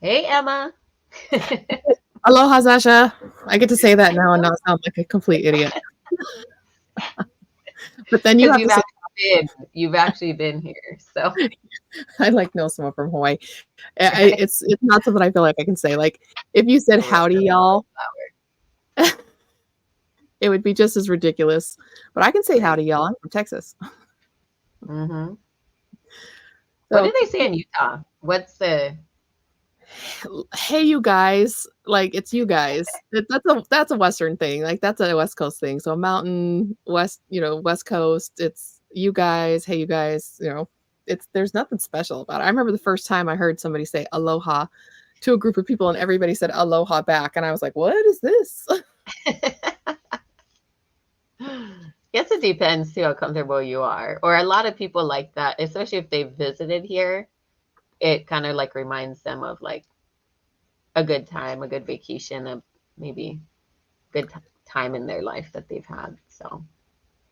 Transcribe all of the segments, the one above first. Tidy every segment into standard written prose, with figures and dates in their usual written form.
Hey, Emma. Aloha, Zasha. I get to say that now and not sound like a complete idiot. But then you Because have to say, you've actually been here. So I like know someone from Hawaii. It's not something I feel like I can say. Like if you said a howdy, y'all, it would be just as ridiculous. But I can say right. howdy, y'all. I'm from Texas. Hmm. What do So they say in Utah? What's the hey, you guys, like it's you guys. That's a Western thing. Like that's a West Coast thing. So mountain West, West Coast. It's you guys. Hey, you guys. It's there's nothing special about it. I remember the first time I heard somebody say aloha to a group of people, and everybody said aloha back, and I was like, "What is this?" Guess it depends too how comfortable you are. Or a lot of people like that, especially if they visited here, it kind of like reminds them of like a good time, a good vacation, a maybe good time in their life that they've had. So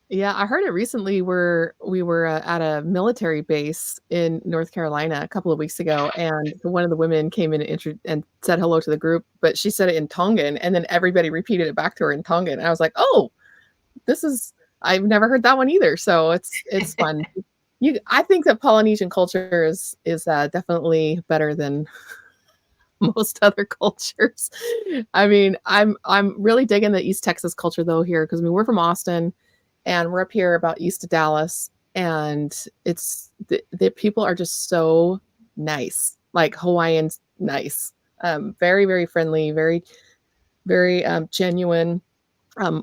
Yeah, I heard it recently where we were at a military base in North Carolina a couple of weeks ago, and one of the women came in and, and said hello to the group, but she said it in Tongan, and then everybody repeated it back to her in Tongan. And I was like, "Oh, this is I've never heard that one either." So it's fun. I think that Polynesian culture is definitely better than most other cultures. I mean, I'm really digging the East Texas culture though here because I mean we're from Austin and we're up here about east of Dallas, and it's the people are just so nice, like Hawaiians nice, very very friendly, very very genuine.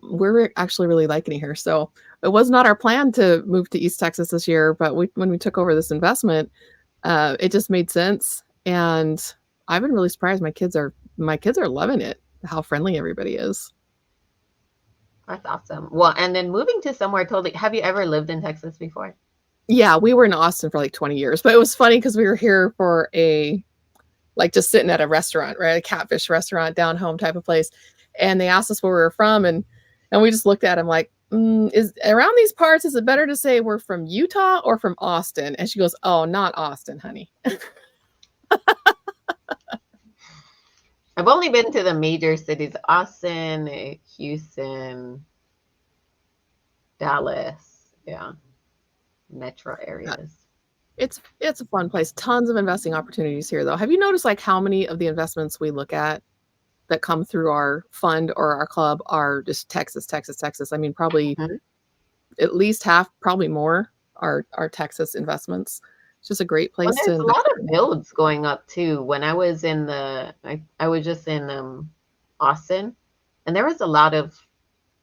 We're actually really liking it here. So it was not our plan to move to East Texas this year, but when we took over this investment, it just made sense, and I've been really surprised. My kids are loving it. How friendly everybody is. that's awesome. Well, and then moving to somewhere totally, have you ever lived in Texas before? Yeah, we were in Austin for like 20 years, but it was funny because we were here for a like just sitting at a restaurant, right? A catfish restaurant, down home type of place. And they asked us where we were from, and we just looked at him like, is around these parts, is it better to say we're from Utah or from Austin? And she goes, "Oh, not Austin, honey." I've only been to the major cities, Austin, Houston, Dallas. Yeah, metro areas. It's a fun place. Tons of investing opportunities here though. Have you noticed like how many of the investments we look at that come through our fund or our club are just Texas, Texas, Texas? I mean, probably Mhm. at least half, probably more are Texas investments. It's just a great Well, place to there's a invest. lot of builds going up too. When I was I was just in Austin, and there was a lot of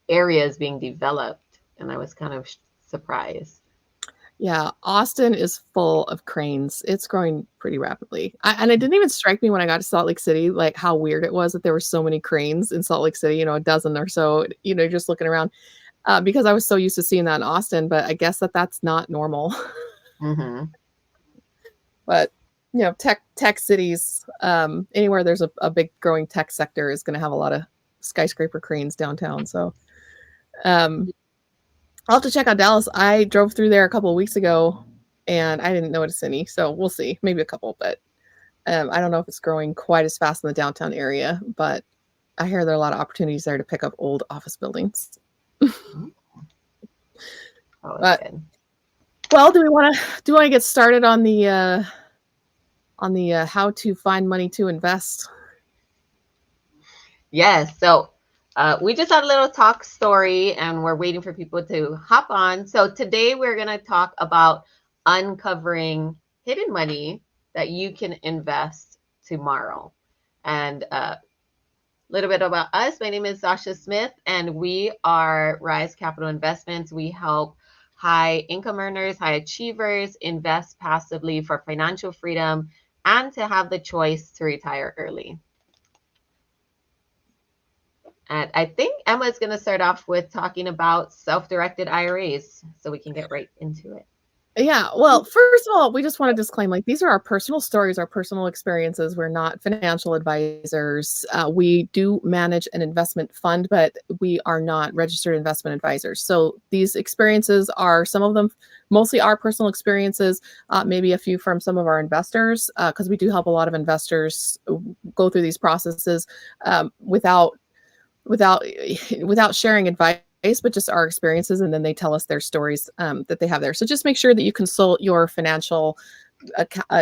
areas being developed, and I was kind of surprised. Yeah, Austin is full of cranes. It's growing pretty rapidly. And it didn't even strike me when I got to Salt Lake City, like how weird it was that there were so many cranes in Salt Lake City, a dozen or so, just looking around, because I was so used to seeing that in Austin, but I guess that's not normal. Hmm. But, tech cities, anywhere there's a big growing tech sector is going to have a lot of skyscraper cranes downtown. So, um, I'll have to check out Dallas. I drove through there a couple of weeks ago and I didn't notice any. So we'll see. Maybe a couple, but I don't know if it's growing quite as fast in the downtown area, but I hear there are a lot of opportunities there to pick up old office buildings. Oh, that's But good. well, do we want to get started on the how to find money to invest? Yes. So we just had a little talk story and we're waiting for people to hop on. So today we're going to talk about uncovering hidden money that you can invest tomorrow. And a little bit about us. My name is Sasha Smith, and we are Rise Capital Investments. We help high income earners, high achievers invest passively for financial freedom and to have the choice to retire early. And I think Emma is going to start off with talking about self-directed IRAs so we can get right into it. Yeah, well, first of all, we just want to disclaim like these are our personal stories, our personal experiences. We're not financial advisors. We do manage an investment fund, but we are not registered investment advisors. So these experiences are some of them mostly our personal experiences, maybe a few from some of our investors, because we do help a lot of investors go through these processes without without without sharing advice, but just our experiences, and then they tell us their stories that they have there. So just make sure that you consult your financial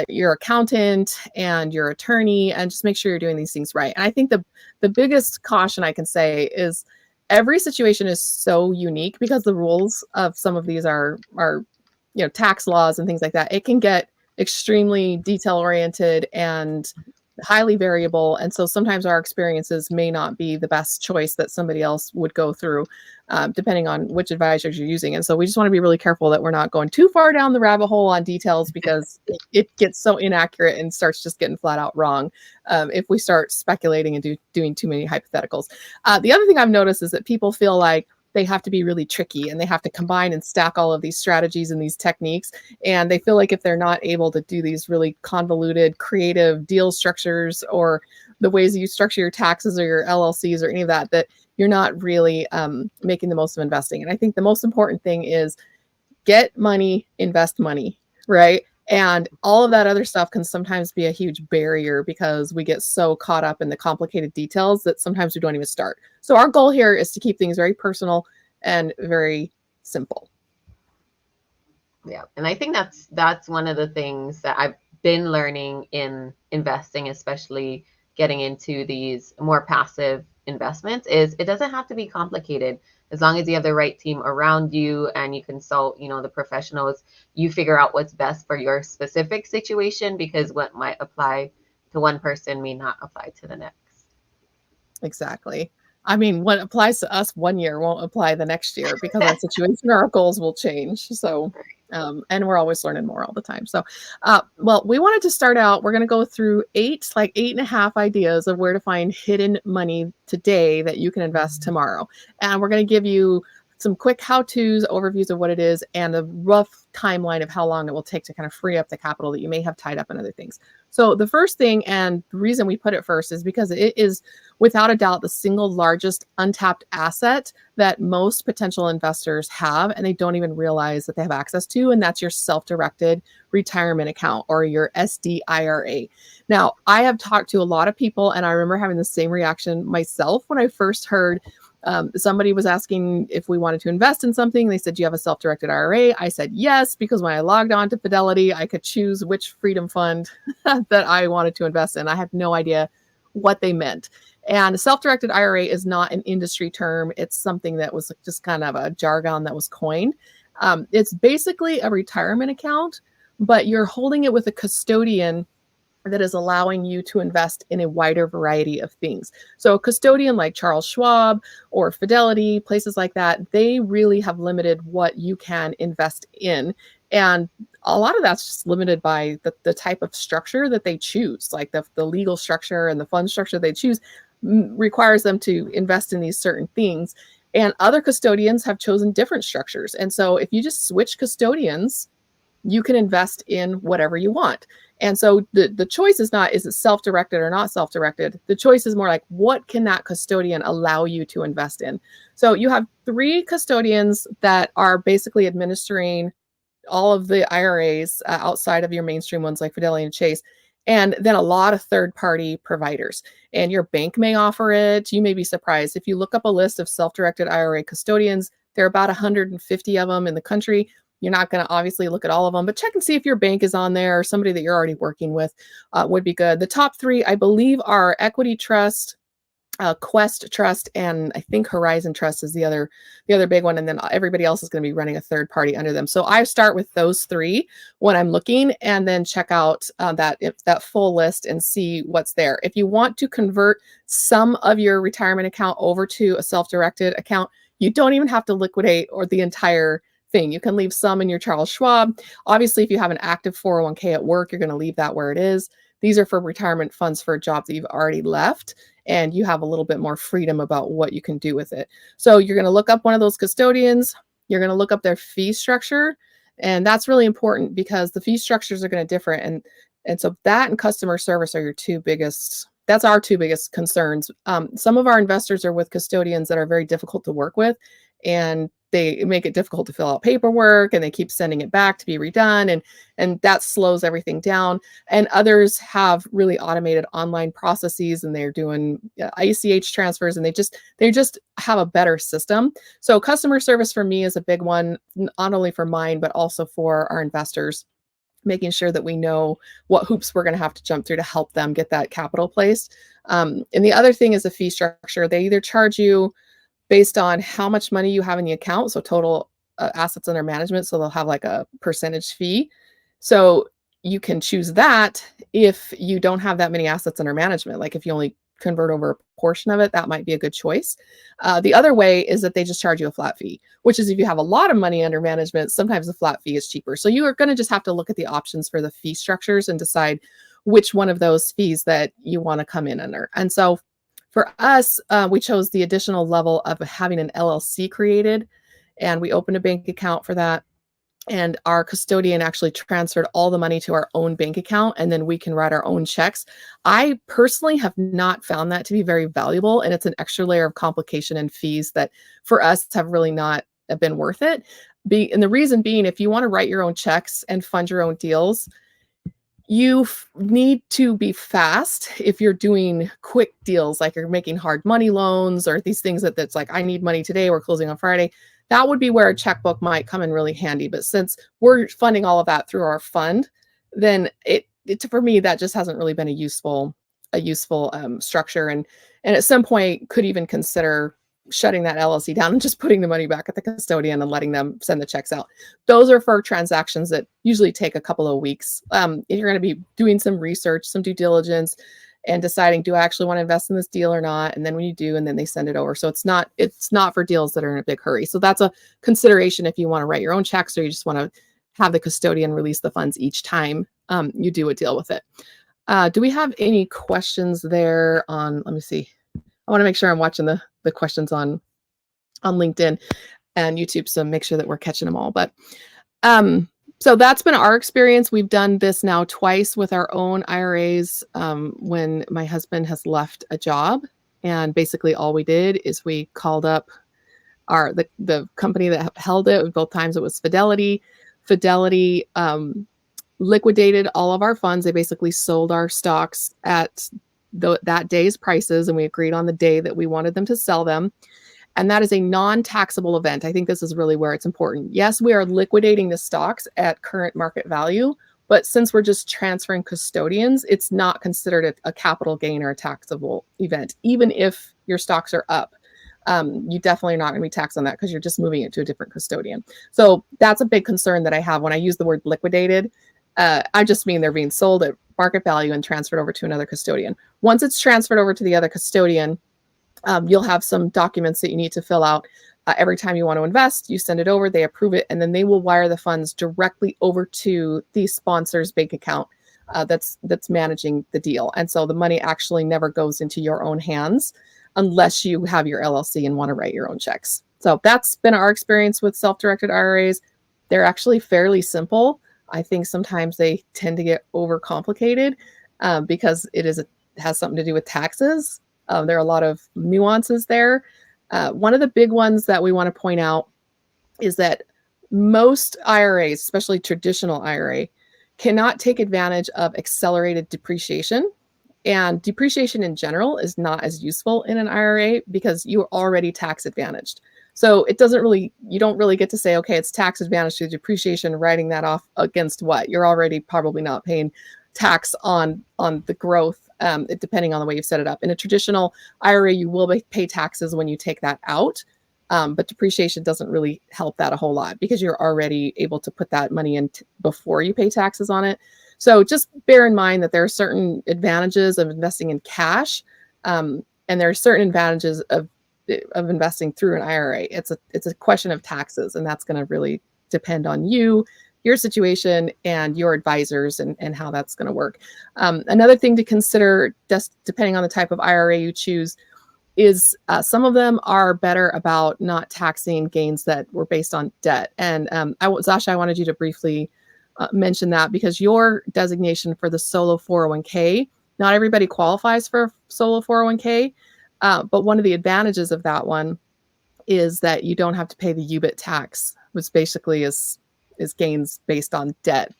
your accountant and your attorney, and just make sure you're doing these things right. And I think the biggest caution I can say is every situation is so unique because the rules of some of these are tax laws and things like that. It can get extremely detail oriented and highly variable, and so sometimes our experiences may not be the best choice that somebody else would go through, depending on which advisors you're using. And so we just want to be really careful that we're not going too far down the rabbit hole on details, because it gets so inaccurate and starts just getting flat out wrong if we start speculating and doing too many hypotheticals. The other thing I've noticed is that people feel like they have to be really tricky and they have to combine and stack all of these strategies and these techniques. And they feel like if they're not able to do these really convoluted, creative deal structures, or the ways that you structure your taxes or your LLCs or any of that, that you're not really making the most of investing. And I think the most important thing is get money, invest money, right? And all of that other stuff can sometimes be a huge barrier because we get so caught up in the complicated details that sometimes we don't even start. So our goal here is to keep things very personal and very simple. Yeah, and I think that's one of the things that I've been learning in investing, especially getting into these more passive investments, is it doesn't have to be complicated. As long as you have the right team around you and you consult, the professionals, you figure out what's best for your specific situation, because what might apply to one person may not apply to the next. Exactly. I mean, what applies to us one year won't apply the next year because our situation or our goals will change. So, and we're always learning more all the time. So, well, we wanted to start out. We're going to go through like 8.5 ideas of where to find hidden money today that you can invest tomorrow. And we're going to give you some quick how-tos, overviews of what it is, and a rough timeline of how long it will take to kind of free up the capital that you may have tied up in other things. So the first thing, and the reason we put it first, is because it is without a doubt the single largest untapped asset that most potential investors have, and they don't even realize that they have access to, and that's your self-directed retirement account, or your SDIRA. Now, I have talked to a lot of people, and I remember having the same reaction myself when I first heard somebody was asking if we wanted to invest in something. They said, "Do you have a self-directed IRA?" I said yes, because when I logged on to Fidelity, I could choose which freedom fund that I wanted to invest in. I had no idea what they meant. And self-directed IRA is not an industry term. It's something that was just kind of a jargon that was coined. It's basically a retirement account, but you're holding it with a custodian that is allowing you to invest in a wider variety of things. So a custodian like Charles Schwab or Fidelity, places like that, they really have limited what you can invest in. And a lot of that's just limited by the type of structure that they choose, like the legal structure and the fund structure they choose requires them to invest in these certain things. And other custodians have chosen different structures. And so if you just switch custodians, you can invest in whatever you want. And so the choice is not, is it self-directed or not self-directed? The choice is more like, what can that custodian allow you to invest in? So you have 3 custodians that are basically administering all of the IRAs outside of your mainstream ones like Fidelity and Chase, and then a lot of third-party providers. And your bank may offer it. You may be surprised. If you look up a list of self-directed IRA custodians, there are about 150 of them in the country. You're not going to obviously look at all of them, but check and see if your bank is on there, or somebody that you're already working with would be good. The top 3, I believe, are Equity Trust, Quest Trust, and I think Horizon Trust is the other big one, and then everybody else is going to be running a third party under them. So I start with those 3 when I'm looking, and then check out that full list and see what's there. If you want to convert some of your retirement account over to a self-directed account, you don't even have to liquidate or the entire thing. You can leave some in your Charles Schwab. Obviously, if you have an active 401k at work, you're going to leave that where it is. These are for retirement funds for a job that you've already left, and you have a little bit more freedom about what you can do with it. So you're going to look up one of those custodians. You're going to look up their fee structure. And that's really important because the fee structures are going to differ. And so that and customer service are that's our two biggest concerns. Some of our investors are with custodians that are very difficult to work with, and they make it difficult to fill out paperwork, and they keep sending it back to be redone, and that slows everything down. And others have really automated online processes, and they're doing ACH transfers, and they just have a better system. So customer service for me is a big one, not only for mine but also for our investors, making sure that we know what hoops we're going to have to jump through to help them get that capital placed. And the other thing is the fee structure. They either charge you based on how much money you have in the account, so total assets under management. So they'll have like a percentage fee. So you can choose that if you don't have that many assets under management. Like if you only convert over a portion of it, that might be a good choice. The other way is that they just charge you a flat fee, which is if you have a lot of money under management, sometimes the flat fee is cheaper. So you are going to just have to look at the options for the fee structures and decide which one of those fees that you want to come in under. And so for us, we chose the additional level of having an LLC created, and we opened a bank account for that. And our custodian actually transferred all the money to our own bank account, and then we can write our own checks. I personally have not found that to be very valuable, and it's an extra layer of complication and fees that for us have really not been worth it. And the reason being, if you want to write your own checks and fund your own deals, you need to be fast if you're doing quick deals, like you're making hard money loans or these things that's like, I need money today, we're closing on Friday. That would be where a checkbook might come in really handy. But since we're funding all of that through our fund, then it for me, that just hasn't really been a useful structure. And at some point could even consider shutting that LLC down and just putting the money back at the custodian and letting them send the checks out. Those are for transactions that usually take a couple of weeks. If you're going to be doing some research, some due diligence, and deciding, do I actually want to invest in this deal or not? And then when you do, and then they send it over. So it's not for deals that are in a big hurry. So that's a consideration if you want to write your own checks or you just want to have the custodian release the funds each time you do a deal with it. Do we have any questions there on, let me see. I want to make sure I'm watching the questions on LinkedIn and YouTube, so make sure that we're catching them all. But so that's been our experience. We've done this now twice with our own IRAs when my husband has left a job. And basically all we did is we called up the company that held it. Both times it was Fidelity. Fidelity liquidated all of our funds. They basically sold our stocks at that day's prices, and we agreed on the day that we wanted them to sell them. And that is a non-taxable event. I think this is really where it's important. Yes, we are liquidating the stocks at current market value, but since we're just transferring custodians, it's not considered a capital gain or a taxable event. Even if your stocks are up, you definitely are not going to be taxed on that because you're just moving it to a different custodian. So that's a big concern that I have when I use the word liquidated. I just mean they're being sold at market value and transferred over to another custodian. Once it's transferred over to the other custodian, you'll have some documents that you need to fill out. Every time you want to invest, you send it over, they approve it, and then they will wire the funds directly over to the sponsor's bank account that's managing the deal. And so the money actually never goes into your own hands unless you have your LLC and want to write your own checks. So that's been our experience with self-directed IRAs. They're actually fairly simple. I think sometimes they tend to get overcomplicated because it has something to do with taxes. There are a lot of nuances there. One of the big ones that we want to point out is that most IRAs, especially traditional IRA, cannot take advantage of accelerated depreciation. And depreciation in general is not as useful in an IRA because you're already tax advantaged. So you don't really get to say, okay, it's tax advantage to depreciation, writing that off against what? You're already probably not paying tax on the growth, depending on the way you've set it up. In a traditional IRA, you will pay taxes when you take that out, but depreciation doesn't really help that a whole lot because you're already able to put that money in before you pay taxes on it. So just bear in mind that there are certain advantages of investing in cash, and there are certain advantages of investing through an IRA. It's a question of taxes, and that's going to really depend on you, your situation, and your advisors, and how that's going to work. Another thing to consider, just depending on the type of IRA you choose, is some of them are better about not taxing gains that were based on debt. And Zasha, I wanted you to briefly mention that, because your designation for the solo 401k, not everybody qualifies for solo 401k, but one of the advantages of that one is that you don't have to pay the UBIT tax, which basically is gains based on debt,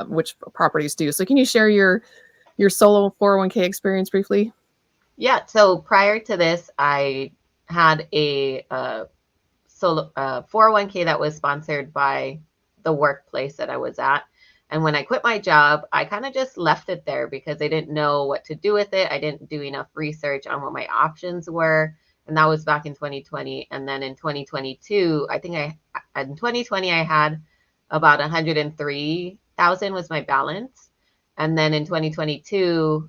which properties do. So can you share your solo 401k experience briefly? Yeah. So prior to this, I had a solo 401k that was sponsored by the workplace that I was at. And when I quit my job, I kind of just left it there because I didn't know what to do with it. I didn't do enough research on what my options were. And that was back in 2020. And then in 2022, in 2020, I had about 103,000 was my balance. And then in 2022,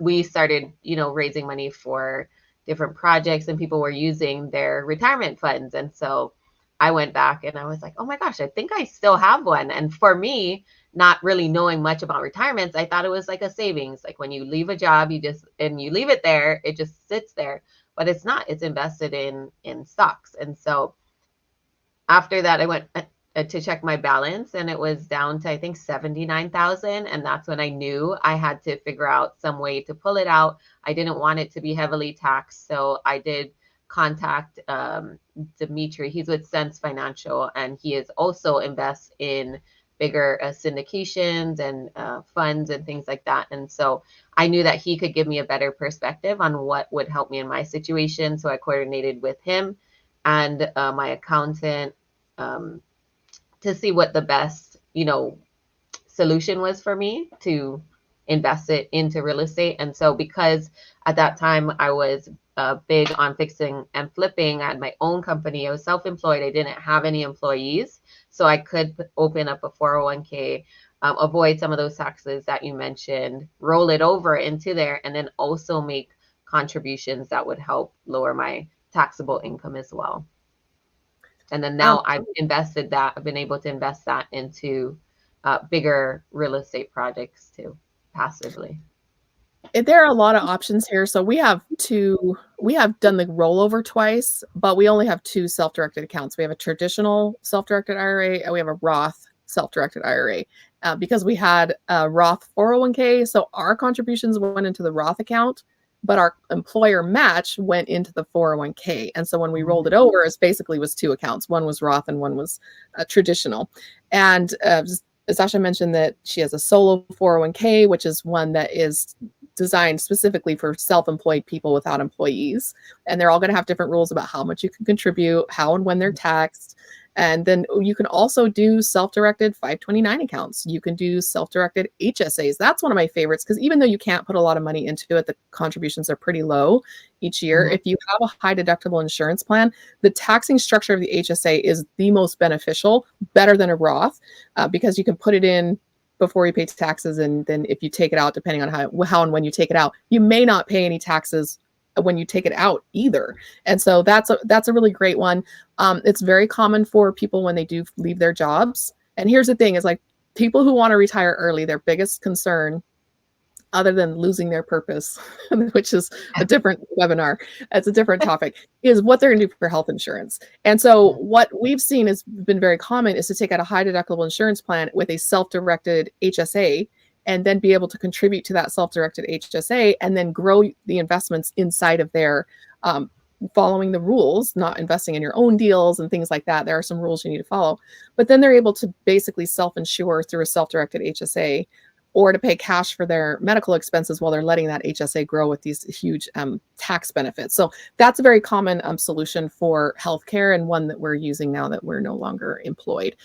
we started, raising money for different projects, and people were using their retirement funds. And so I went back and I was like, oh my gosh, I think I still have one. And for me, not really knowing much about retirements, I thought it was like a savings. Like when you leave a job, you leave it there, it just sits there. But it's not, it's invested in stocks. And so after that, I went to check my balance, and it was down to, I think, 79,000. And that's when I knew I had to figure out some way to pull it out. I didn't want it to be heavily taxed. So I did contact Dimitri. He's with Sense Financial, and he is also invests in bigger syndications and funds and things like that. And so I knew that he could give me a better perspective on what would help me in my situation. So I coordinated with him and my accountant um, to see what the best, solution was for me to invest it into real estate. And so because at that time I was big on fixing and flipping, I had my own company. I was self-employed. I didn't have any employees. So I could open up a 401k, avoid some of those taxes that you mentioned, roll it over into there, and then also make contributions that would help lower my taxable income as well. And then Um, now I've been able to invest that into bigger real estate projects too, passively. there are a lot of options here. So we have done the rollover twice, but we only have two self-directed accounts. We have a traditional self-directed IRA and we have a Roth self-directed IRA, because we had a Roth 401k. So our contributions went into the Roth account, but our employer match went into the 401k. And so when we rolled it over, it basically was two accounts. One was Roth and one was traditional. And Sasha mentioned that she has a solo 401k, which is one that is designed specifically for self-employed people without employees. And they're all going to have different rules about how much you can contribute, how and when they're taxed. And then you can also do self-directed 529 accounts. You can do self-directed HSAs. That's one of my favorites, because even though you can't put a lot of money into it, the contributions are pretty low each year. Mhm. If you have a high deductible insurance plan, the taxing structure of the HSA is the most beneficial, better than a Roth, because you can put it in before you pay taxes, and then if you take it out, depending on how and when you take it out, you may not pay any taxes when you take it out either. And so that's a really great one. It's very common for people when they do leave their jobs. And here's the thing: is like people who want to retire early, their biggest concern, other than losing their purpose, which is a different webinar, it's a different topic, is what they're going to do for health insurance. And so what we've seen has been very common is to take out a high deductible insurance plan with a self-directed HSA, and then be able to contribute to that self-directed HSA, and then grow the investments inside of there, following the rules, not investing in your own deals and things like that. There are some rules you need to follow, but then they're able to basically self-insure through a self-directed HSA, or to pay cash for their medical expenses while they're letting that HSA grow with these huge tax benefits. So that's a very common solution for healthcare, and one that we're using now that we're no longer employed.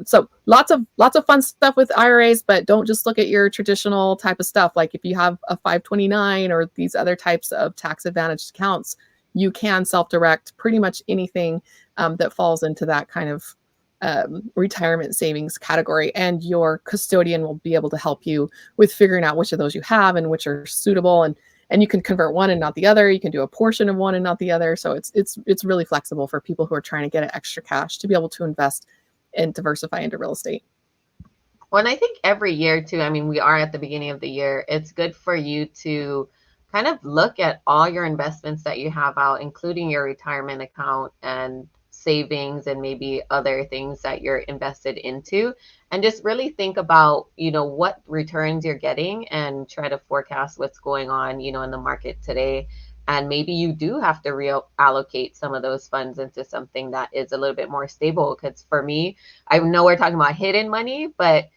So lots of fun stuff with IRAs, but don't just look at your traditional type of stuff. Like if you have a 529 or these other types of tax advantaged accounts, you can self-direct pretty much anything that falls into that kind of retirement savings category, and your custodian will be able to help you with figuring out which of those you have and which are suitable, and you can convert one and not the other. You can do a portion of one and not the other. So it's really flexible for people who are trying to get extra cash to be able to invest and diversify into real estate. Well, and I think every year too, I mean, we are at the beginning of the year. It's good for you to kind of look at all your investments that you have out, including your retirement account and savings and maybe other things that you're invested into, and just really think about, what returns you're getting and try to forecast what's going on, in the market today. And maybe you do have to reallocate some of those funds into something that is a little bit more stable. Because for me, I know we're talking about hidden money, but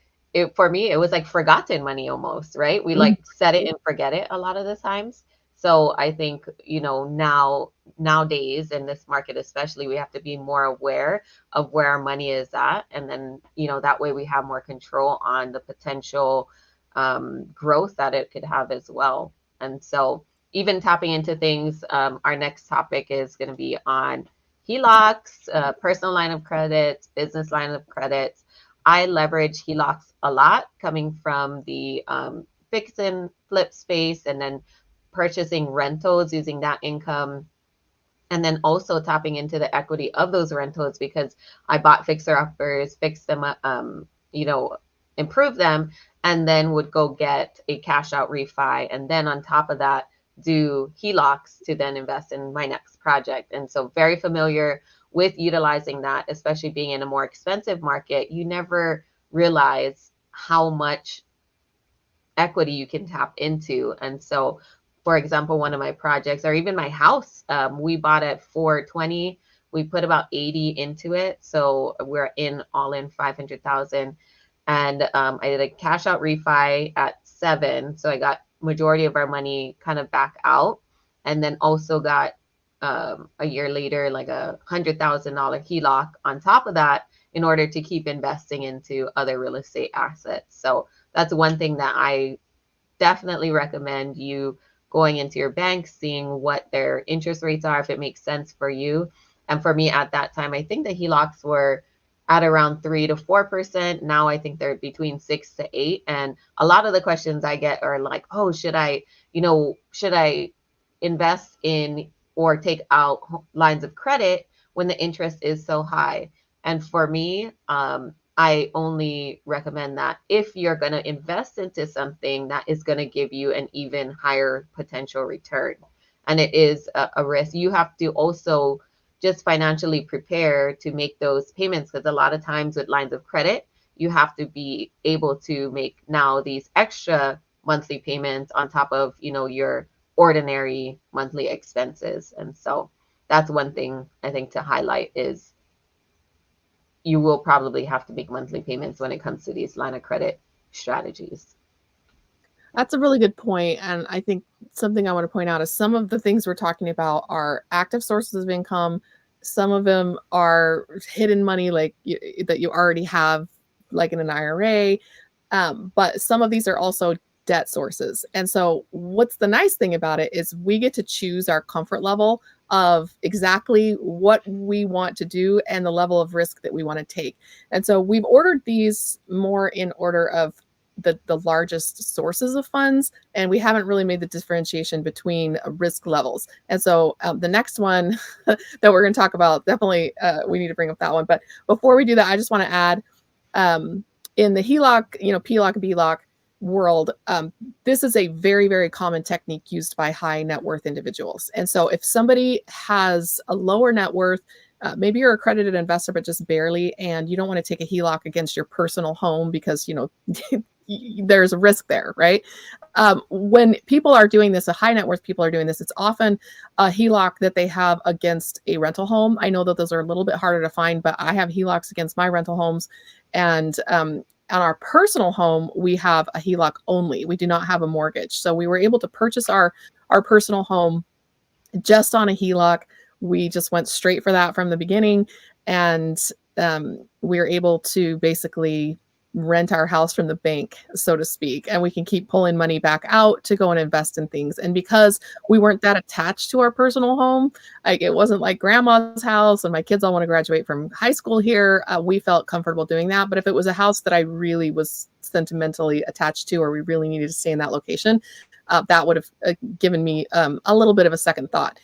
for me, it was like forgotten money almost, right? We Mhm. like set it and forget it a lot of the times. So I think, nowadays in this market, especially, we have to be more aware of where our money is at. And then, that way we have more control on the potential growth that it could have as well. And so, even tapping into things, our next topic is going to be on HELOCs, personal line of credits, business line of credits. I leverage HELOCs a lot coming from the fix and flip space, and then purchasing rentals using that income, and then also tapping into the equity of those rentals because I bought fixer uppers, fixed them up, you know, improve them, and then would go get a cash out refi. And then on top of that, do HELOCs to then invest in my next project. And so, very familiar with utilizing that, especially being in a more expensive market. You never realize how much equity you can tap into. And so, for example, one of my projects, or even my house, we bought at 420. We put about 80 into it, so we're in all in 500,000. And I did a cash out refi at 7, so I got majority of our money kind of back out, and then also got a year later like $100,000 HELOC on top of that in order to keep investing into other real estate assets. So that's one thing that I definitely recommend you going into your bank, seeing what their interest rates are, if it makes sense for you. And for me at that time, I think the HELOCs were at around 3 to 4%. Now I think they're between 6 to 8. And a lot of the questions I get are like, oh, should I invest in or take out lines of credit when the interest is so high? And for me, I only recommend that if you're going to invest into something that is going to give you an even higher potential return. And it is a risk. You have to also just financially prepare to make those payments, because a lot of times with lines of credit, you have to be able to make now these extra monthly payments on top of, your ordinary monthly expenses. And so that's one thing I think to highlight is you will probably have to make monthly payments when it comes to these line of credit strategies. That's a really good point, and I think something I wanna point out is some of the things we're talking about are active sources of income. Some of them are hidden money, like, that you already have, like in an IRA, but some of these are also debt sources, and so what's the nice thing about it is we get to choose our comfort level of exactly what we want to do and the level of risk that we wanna take, and so we've ordered these more in order of the largest sources of funds, and we haven't really made the differentiation between risk levels. And so the next one that we're going to talk about, definitely we need to bring up that one. But before we do that, I just want to add in the HELOC, PLOC, BLOC world, this is a very, very common technique used by high net worth individuals. And so if somebody has a lower net worth, maybe you're a accredited investor, but just barely, and you don't want to take a HELOC against your personal home because, there's a risk there, right? When people are doing this, a high net worth people are doing this, it's often a HELOC that they have against a rental home. I know that those are a little bit harder to find, but I have HELOCs against my rental homes. And on our personal home, we have a HELOC only. We do not have a mortgage. So we were able to purchase our personal home just on a HELOC. We just went straight for that from the beginning. And we are able to basically rent our house from the bank, so to speak, and we can keep pulling money back out to go and invest in things. And because we weren't that attached to our personal home, like it wasn't like grandma's house and my kids all want to graduate from high school here, we felt comfortable doing that. But if it was a house that I really was sentimentally attached to, or we really needed to stay in that location, that would have given me a little bit of a second thought.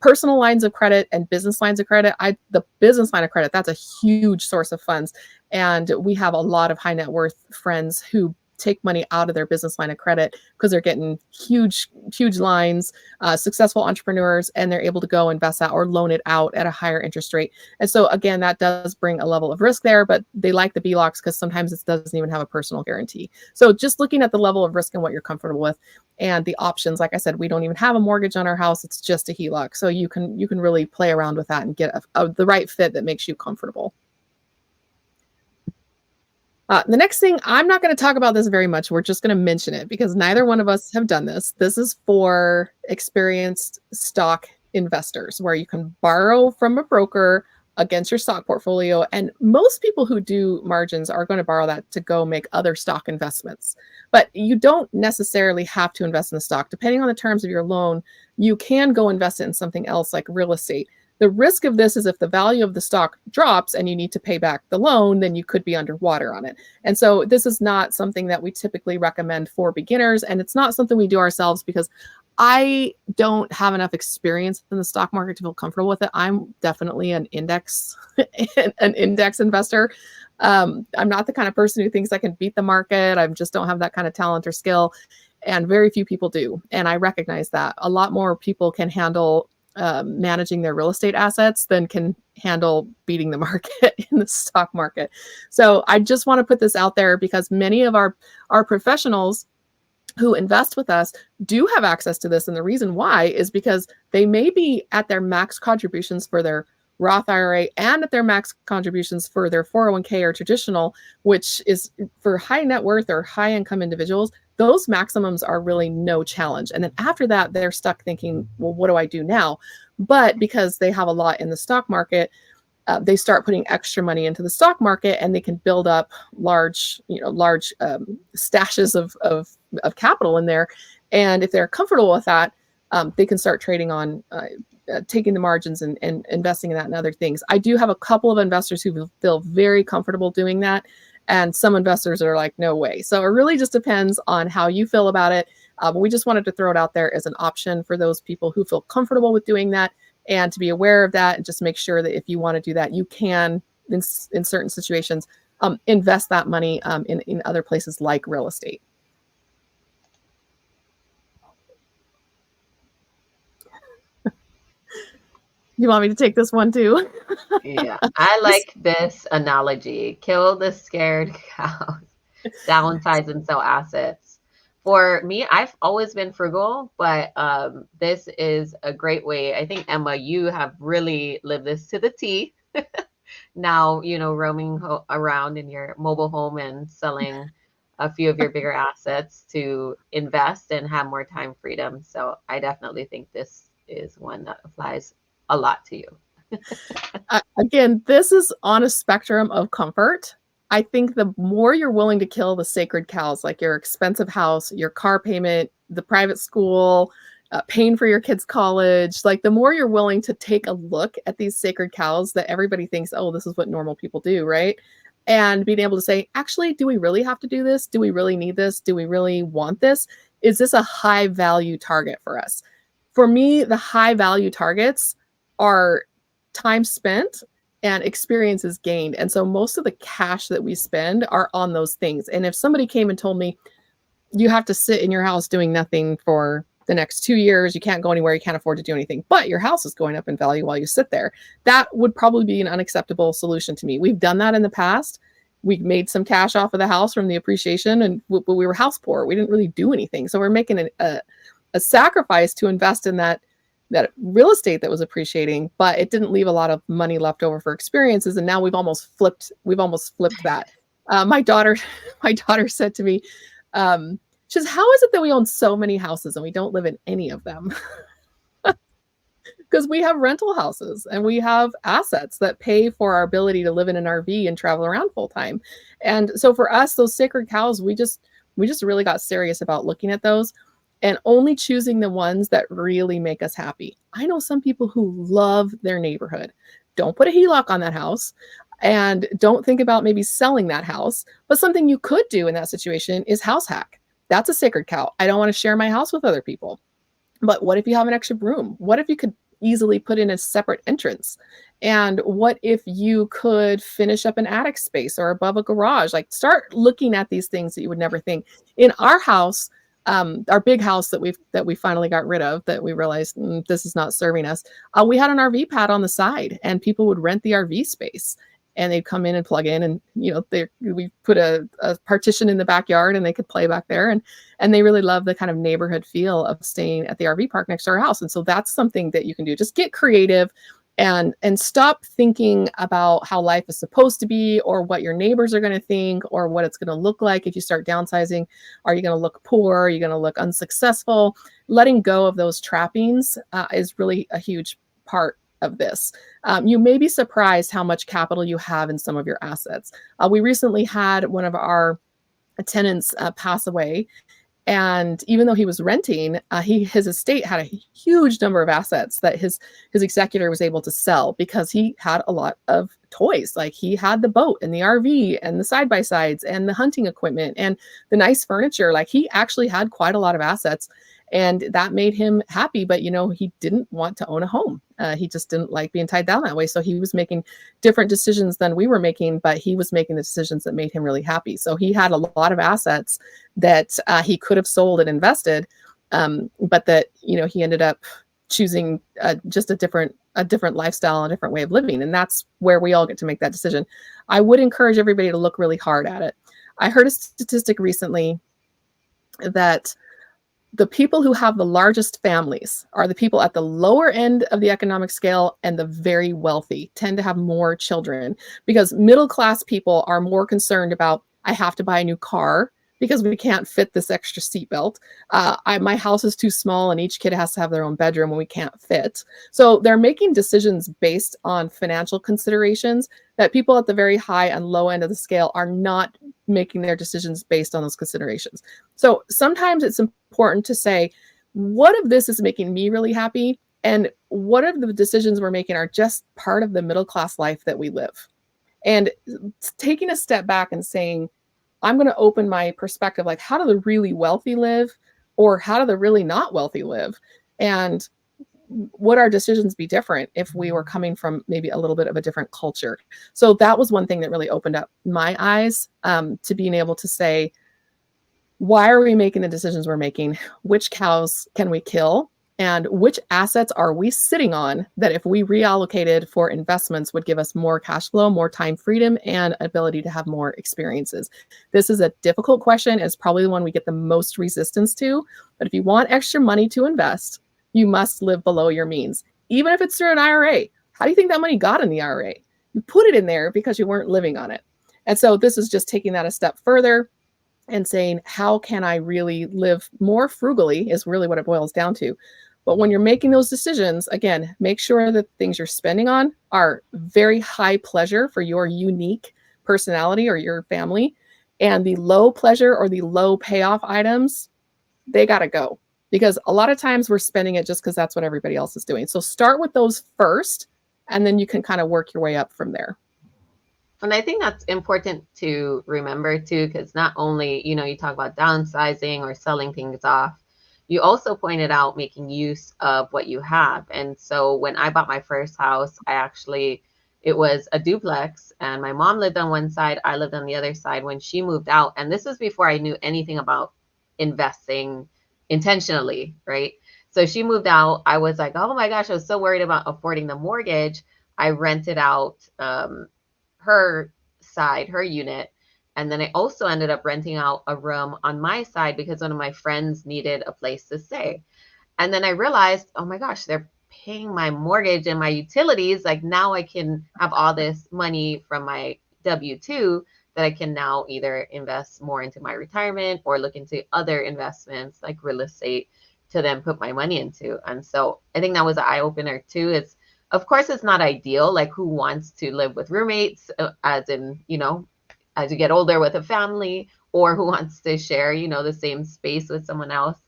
Personal lines of credit and business lines of credit, the business line of credit, that's a huge source of funds. And we have a lot of high net worth friends who take money out of their business line of credit because they're getting huge lines, successful entrepreneurs, and they're able to go invest that or loan it out at a higher interest rate. And so again, that does bring a level of risk there, but they like the BLOCs because sometimes it doesn't even have a personal guarantee. So just looking at the level of risk and what you're comfortable with and the options. Like I said, we don't even have a mortgage on our house. It's just a HELOC. So you can really play around with that and get the right fit that makes you comfortable. The next thing, I'm not going to talk about this very much. We're just going to mention it because neither one of us have done this. This is for experienced stock investors where you can borrow from a broker against your stock portfolio. And most people who do margins are going to borrow that to go make other stock investments. But you don't necessarily have to invest in the stock. Depending on the terms of your loan, you can go invest it in something else like real estate. The risk of this is if the value of the stock drops and you need to pay back the loan, then you could be underwater on it. And so this is not something that we typically recommend for beginners. And it's not something we do ourselves because I don't have enough experience in the stock market to feel comfortable with it. I'm definitely an index investor. I'm not the kind of person who thinks I can beat the market. I just don't have that kind of talent or skill. And very few people do. And I recognize that. A lot more people can handle managing their real estate assets than can handle beating the market in the stock market. So I just want to put this out there because many of our professionals who invest with us do have access to this. And the reason why is because they may be at their max contributions for their Roth IRA and at their max contributions for their 401k or traditional, which is for high net worth or high income individuals. Those maximums are really no challenge. And then after that, they're stuck thinking, well, what do I do now? But because they have a lot in the stock market, they start putting extra money into the stock market and they can build up large stashes of capital in there. And if they're comfortable with that, they can start trading on taking the margins and investing in that and other things. I do have a couple of investors who feel very comfortable doing that. And some investors are like, no way. So it really just depends on how you feel about it. But we just wanted to throw it out there as an option for those people who feel comfortable with doing that and to be aware of that and just make sure that if you want to do that, you can, in certain situations, invest that money in other places like real estate. You want me to take this one too? Yeah, I like this analogy. Kill the scared cows, downsize and sell assets. For me, I've always been frugal, but this is a great way. I think, Emma, you have really lived this to the T. Now, roaming around in your mobile home and selling a few of your bigger assets to invest and have more time freedom. So I definitely think this is one that applies a lot to you. Again, this is on a spectrum of comfort. I think the more you're willing to kill the sacred cows, like your expensive house, your car payment, the private school, paying for your kids' college, like the more you're willing to take a look at these sacred cows that everybody thinks, oh, this is what normal people do, right? And being able to say, actually, do we really have to do this? Do we really need this? Do we really want this? Is this a high value target for us? For me, the high value targets are time spent and experiences gained. And so most of the cash that we spend are on those things. And if somebody came and told me, you have to sit in your house doing nothing for the next 2 years, you can't go anywhere, you can't afford to do anything, but your house is going up in value while you sit there, that would probably be an unacceptable solution to me. We've done that in the past. We made some cash off of the house from the appreciation, and but we were house poor. We didn't really do anything. So we're making a sacrifice to invest in that real estate that was appreciating, but it didn't leave a lot of money left over for experiences. And now we've almost flipped that. My daughter said to me, she says, how is it that we own so many houses and we don't live in any of them? Because we have rental houses and we have assets that pay for our ability to live in an RV and travel around full time. And so for us, those sacred cows, we just really got serious about looking at those and only choosing the ones that really make us happy. I know some people who love their neighborhood. Don't put a HELOC on that house and don't think about maybe selling that house. But something you could do in that situation is house hack. That's a sacred cow. I don't want to share my house with other people. But what if you have an extra room? What if you could, easily put in a separate entrance? And what if you could finish up an attic space or above a garage? Like, start looking at these things that you would never think. In our house, our big house that we finally got rid of, that we realized, this is not serving us. We had an RV pad on the side, and people would rent the RV space, and they'd come in and plug in, and we put a partition in the backyard, and they could play back there, and they really love the kind of neighborhood feel of staying at the RV park next to our house. And so that's something that you can do. Just get creative and stop thinking about how life is supposed to be, or what your neighbors are going to think, or what it's going to look like if you start downsizing. Are you going to look poor? Are you going to look unsuccessful? Letting go of those trappings is really a huge part of this. You may be surprised how much capital you have in some of your assets. We recently had one of our tenants pass away, and even though he was renting, his estate had a huge number of assets that his executor was able to sell, because he had a lot of toys. Like, he had the boat and the RV and the side by sides and the hunting equipment and the nice furniture. Like, he actually had quite a lot of assets, and that made him happy. But he didn't want to own a home. He just didn't like being tied down that way. So he was making different decisions than we were making, but he was making the decisions that made him really happy. So he had a lot of assets that he could have sold and invested, but that he ended up choosing just a different lifestyle, a different way of living. And that's where we all get to make that decision. I would encourage everybody to look really hard at it. I heard a statistic recently that the people who have the largest families are the people at the lower end of the economic scale, and the very wealthy tend to have more children, because middle class people are more concerned about, I have to buy a new car because we can't fit this extra seatbelt. My house is too small, and each kid has to have their own bedroom, and we can't fit. So they're making decisions based on financial considerations that people at the very high and low end of the scale are not making their decisions based on those considerations. So sometimes it's important to say, what of this is making me really happy? And what of the decisions we're making are just part of the middle class life that we live? And taking a step back and saying, I'm going to open my perspective, like, how do the really wealthy live, or how do the really not wealthy live? And would our decisions be different if we were coming from maybe a little bit of a different culture? So that was one thing that really opened up my eyes to being able to say, why are we making the decisions we're making? Which cows can we kill? And which assets are we sitting on that, if we reallocated for investments, would give us more cash flow, more time freedom, and ability to have more experiences? This is a difficult question. It's probably the one we get the most resistance to. But if you want extra money to invest, you must live below your means, even if it's through an IRA. How do you think that money got in the IRA? You put it in there because you weren't living on it. And so this is just taking that a step further and saying, how can I really live more frugally, is really what it boils down to. But when you're making those decisions, again, make sure that things you're spending on are very high pleasure for your unique personality or your family. And the low pleasure or the low payoff items, they got to go. Because a lot of times we're spending it just because that's what everybody else is doing. So start with those first, and then you can kind of work your way up from there. And I think that's important to remember too, because not only, you talk about downsizing or selling things off, you also pointed out making use of what you have. And so when I bought my first house, it was a duplex, and my mom lived on one side, I lived on the other side when she moved out. And this was before I knew anything about investing intentionally, right? So she moved out. I was like, oh my gosh, I was so worried about affording the mortgage. I rented out her side, her unit. And then I also ended up renting out a room on my side because one of my friends needed a place to stay. And then I realized, oh my gosh, they're paying my mortgage and my utilities. Like, now I can have all this money from my W-2 that I can now either invest more into my retirement or look into other investments like real estate to then put my money into. And so I think that was an eye opener too. Of course, it's not ideal. Like, who wants to live with roommates, as in, as you get older with a family, or who wants to share, the same space with someone else?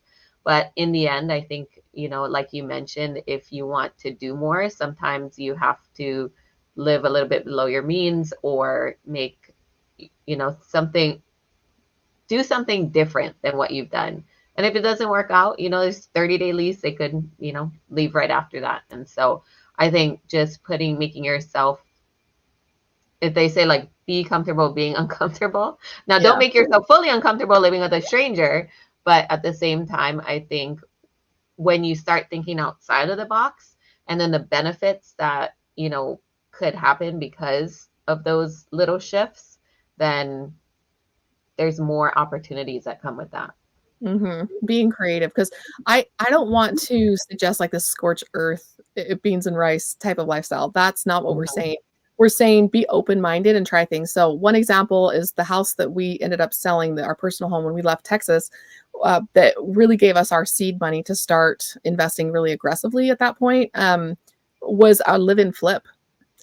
But in the end, I think, like you mentioned, if you want to do more, sometimes you have to live a little bit below your means, or make, do something different than what you've done. And if it doesn't work out, there's 30-day lease, they could, leave right after that. And so I think just making yourself, if they say like be comfortable being uncomfortable. Now, don't Yeah. make yourself fully uncomfortable living with a stranger, but at the same time, I think when you start thinking outside of the box and then the benefits that, could happen because of those little shifts, then there's more opportunities that come with that. Being creative, because I don't want to suggest like this scorched earth, beans and rice type of lifestyle. That's not what we're Mhm. saying. We're saying be open-minded and try things. So one example is the house that we ended up selling, our personal home when we left Texas, that really gave us our seed money to start investing really aggressively at that point, was a live-in flip.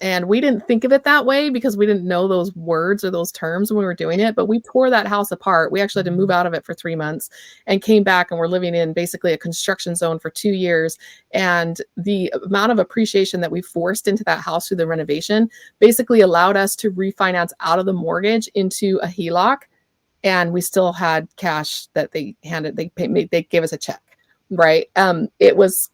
And we didn't think of it that way because we didn't know those words or those terms when we were doing it. But we tore that house apart. We actually had to move out of it for 3 months and came back, and we're living in basically a construction zone for 2 years. And the amount of appreciation that we forced into that house through the renovation basically allowed us to refinance out of the mortgage into a HELOC, and we still had cash that they gave us a check, right? It was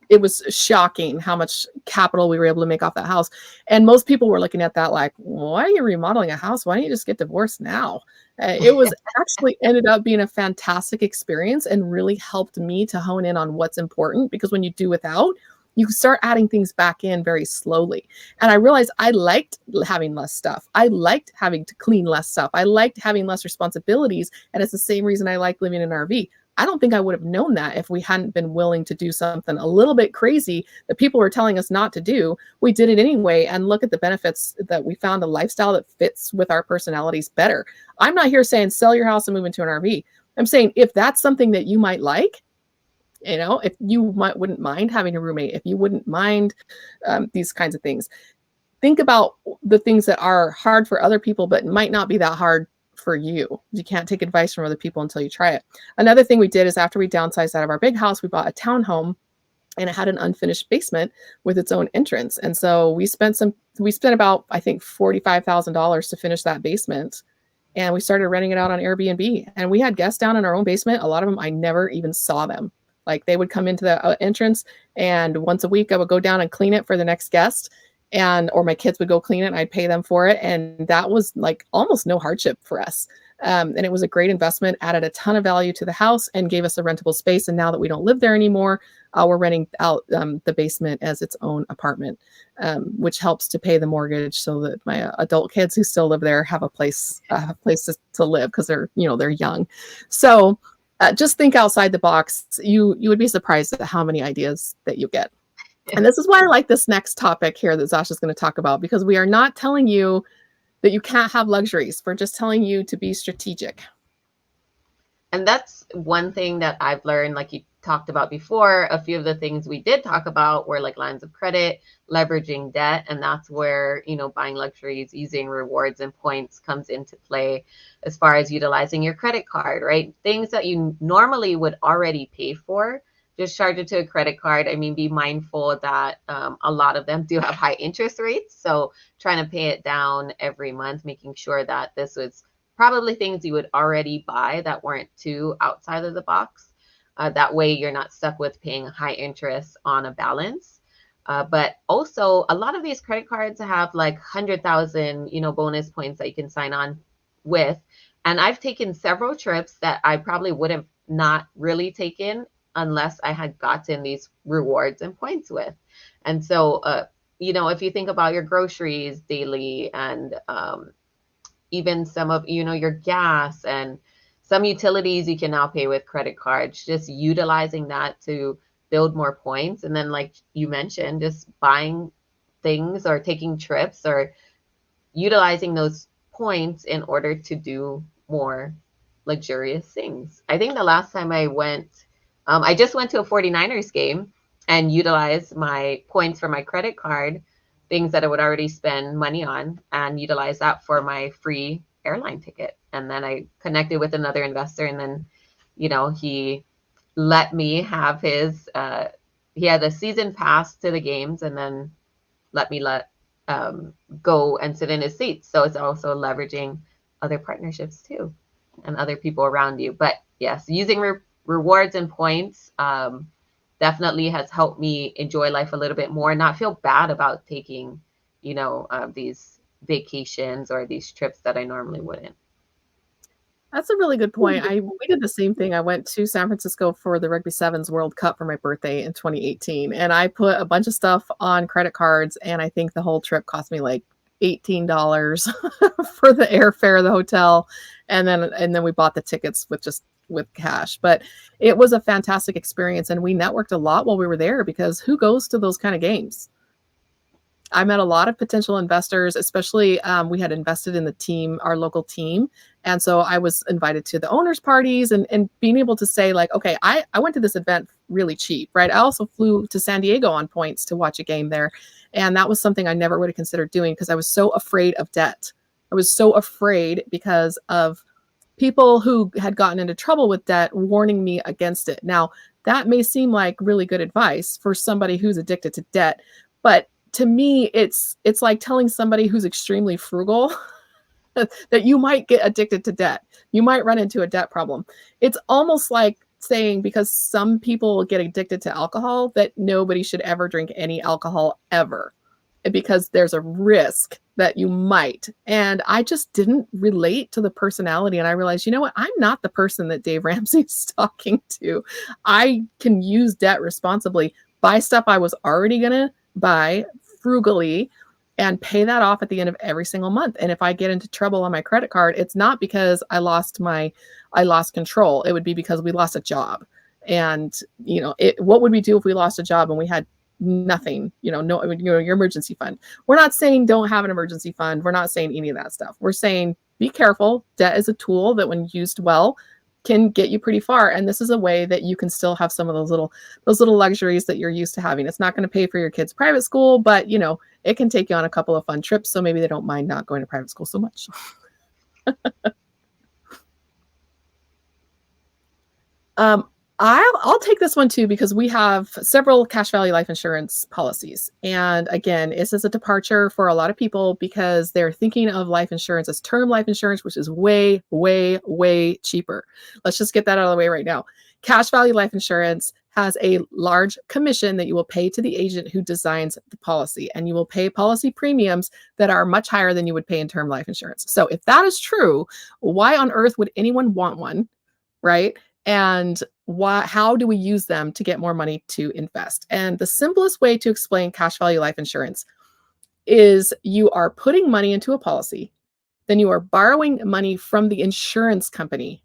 shocking how much capital we were able to make off that house. And most people were looking at that like, why are you remodeling a house? Why don't you just get divorced now? It was actually ended up being a fantastic experience and really helped me to hone in on what's important, because when you do without, you start adding things back in very slowly. And I realized I liked having less stuff. I liked having to clean less stuff. I liked having less responsibilities. And it's the same reason I like living in an RV. I don't think I would have known that if we hadn't been willing to do something a little bit crazy that people were telling us not to do. We did it anyway, and look at the benefits that we found, a lifestyle that fits with our personalities better. I'm not here saying sell your house and move into an RV. I'm saying if that's something that you might like, if you wouldn't mind having a roommate, if you wouldn't mind these kinds of things, think about the things that are hard for other people but might not be that hard for you. You can't take advice from other people until you try it. Another thing we did is after we downsized out of our big house, we bought a townhome, and it had an unfinished basement with its own entrance. And so we spent about, I think, $45,000 to finish that basement. And we started renting it out on Airbnb. And we had guests down in our own basement. A lot of them, I never even saw them. Like they would come into the entrance, and once a week I would go down and clean it for the next guest, and or my kids would go clean it and I'd pay them for it. And that was like almost no hardship for us. And it was a great investment, added a ton of value to the house and gave us a rentable space. And now that we don't live there anymore, we're renting out the basement as its own apartment, which helps to pay the mortgage so that my adult kids who still live there have a place to live, because they're young. So just think outside the box. You would be surprised at how many ideas that you get. And this is why I like this next topic here that Zasha's going to talk about, because we are not telling you that you can't have luxuries. We're just telling you to be strategic. And that's one thing that I've learned, like you talked about before. A few of the things we did talk about were like lines of credit, leveraging debt. And that's where, buying luxuries, using rewards and points comes into play, as far as utilizing your credit card, right? Things that you normally would already pay for, just charge it to a credit card. I mean, be mindful that a lot of them do have high interest rates. So trying to pay it down every month, making sure that this was probably things you would already buy that weren't too outside of the box. That way you're not stuck with paying high interest on a balance. But also a lot of these credit cards have like 100,000, bonus points that you can sign on with. And I've taken several trips that I probably would have not really taken unless I had gotten these rewards and points with. And so, if you think about your groceries daily and even some of your gas and some utilities you can now pay with credit cards, just utilizing that to build more points. And then like you mentioned, just buying things or taking trips or utilizing those points in order to do more luxurious things. I think the last time I went, I just went to a 49ers game and utilized my points for my credit card, things that I would already spend money on, and utilize that for my free airline ticket. And then I connected with another investor, and then, he let me have he had a season pass to the games, and then let me go and sit in his seats. So it's also leveraging other partnerships too and other people around you. But yes, using rewards and points definitely has helped me enjoy life a little bit more and not feel bad about taking, these vacations or these trips that I normally wouldn't. That's a really good point. We did the same thing. I went to San Francisco for the Rugby Sevens World Cup for my birthday in 2018, and I put a bunch of stuff on credit cards, and I think the whole trip cost me like $18 for the airfare, the hotel, and then we bought the tickets with cash. But it was a fantastic experience, and we networked a lot while we were there because who goes to those kind of games? I met a lot of potential investors, especially we had invested in the team, our local team. And so I was invited to the owners' parties and being able to say, like, okay, I went to this event really cheap, right? I also flew to San Diego on points to watch a game there. And that was something I never would have considered doing because I was so afraid of debt. I was so afraid because of people who had gotten into trouble with debt warning me against it. Now, that may seem like really good advice for somebody who's addicted to debt, but to me it's like telling somebody who's extremely frugal that you might get addicted to debt. You might run into a debt problem. It's almost like saying because some people get addicted to alcohol that nobody should ever drink any alcohol ever because there's a risk that you might. And I just didn't relate to the personality. And I realized, you know what? I'm not the person that Dave Ramsey's talking to. I can use debt responsibly, buy stuff I was already going to buy frugally and pay that off at the end of every single month. And if I get into trouble on my credit card, it's not because I lost control. It would be because we lost a job. And, what would we do if we lost a job and we had nothing, no, your emergency fund? We're not saying don't have an emergency fund. We're not saying any of that stuff. We're saying be careful. Debt is a tool that when used well can get you pretty far. And this is a way that you can still have some of those little luxuries that you're used to having. It's not going to pay for your kids' private school, but it can take you on a couple of fun trips. So maybe they don't mind not going to private school so much. I'll take this one too, because we have several cash value life insurance policies. And again, this is a departure for a lot of people because they're thinking of life insurance as term life insurance, which is way, way, way cheaper. Let's just get that out of the way right now. Cash value life insurance has a large commission that you will pay to the agent who designs the policy, and you will pay policy premiums that are much higher than you would pay in term life insurance. So if that is true, why on earth would anyone want one, right? And how do we use them to get more money to invest? And the simplest way to explain cash value life insurance is you are putting money into a policy, then you are borrowing money from the insurance company.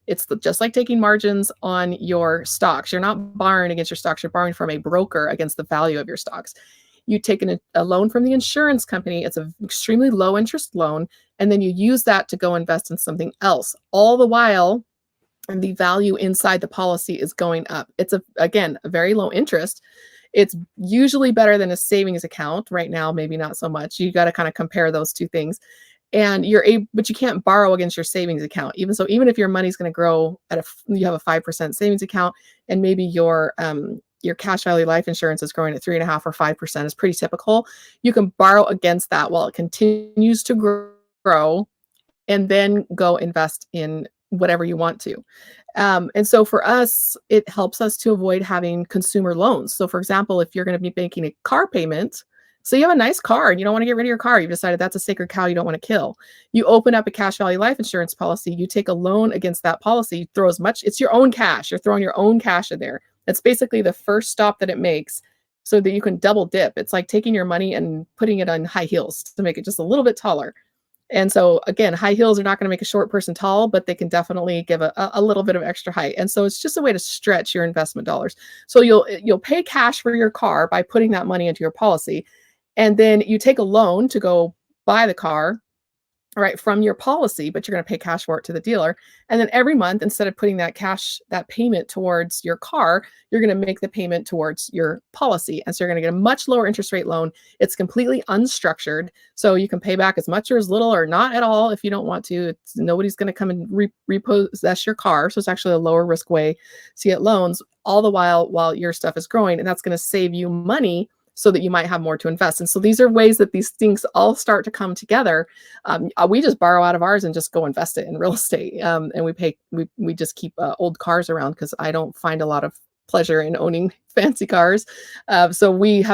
It's just like taking margins on your stocks. You're not borrowing against your stocks. You're borrowing from a broker against the value of your stocks. You take a loan from the insurance company. It's an extremely low interest loan. And then you use that to go invest in something else. All the while, and the value inside the policy is going up. It's again, a very low interest. It's usually better than a savings account. Right now, maybe not so much. You got to kind of compare those two things. And but you can't borrow against your savings account. Even if your money's going to grow you have a 5% savings account, and maybe your cash value life insurance is growing at 3.5 or 5% is pretty typical. You can borrow against that while it continues to grow, and then go invest in whatever you want to. And so for us, it helps us to avoid having consumer loans. So for example, if you're going to be making a car payment, so you have a nice car and you don't want to get rid of your car, you've decided that's a sacred cow you don't want to kill. You open up a cash value life insurance policy, you take a loan against that policy, it's your own cash. You're throwing your own cash in there. That's basically the first stop that it makes so that you can double dip. It's like taking your money and putting it on high heels to make it just a little bit taller. And so again, high heels are not going to make a short person tall, but they can definitely give a little bit of extra height. And so it's just a way to stretch your investment dollars. So you'll pay cash for your car by putting that money into your policy. And then you take a loan to go buy the car, right, from your policy, but you're going to pay cash for it to the dealer. And then every month, instead of putting that payment towards your car, you're going to make the payment towards your policy. And so you're going to get a much lower interest rate loan. It's completely unstructured. So you can pay back as much or as little or not at all if you don't want to. Nobody's going to come and repossess your car. So it's actually a lower risk way to get loans, all the while your stuff is growing. And that's going to save you money so that you might have more to invest. And so these are ways that these things all start to come together. We just borrow out of ours and just go invest it in real estate. And we just keep old cars around because I don't find a lot of pleasure in owning fancy cars. So we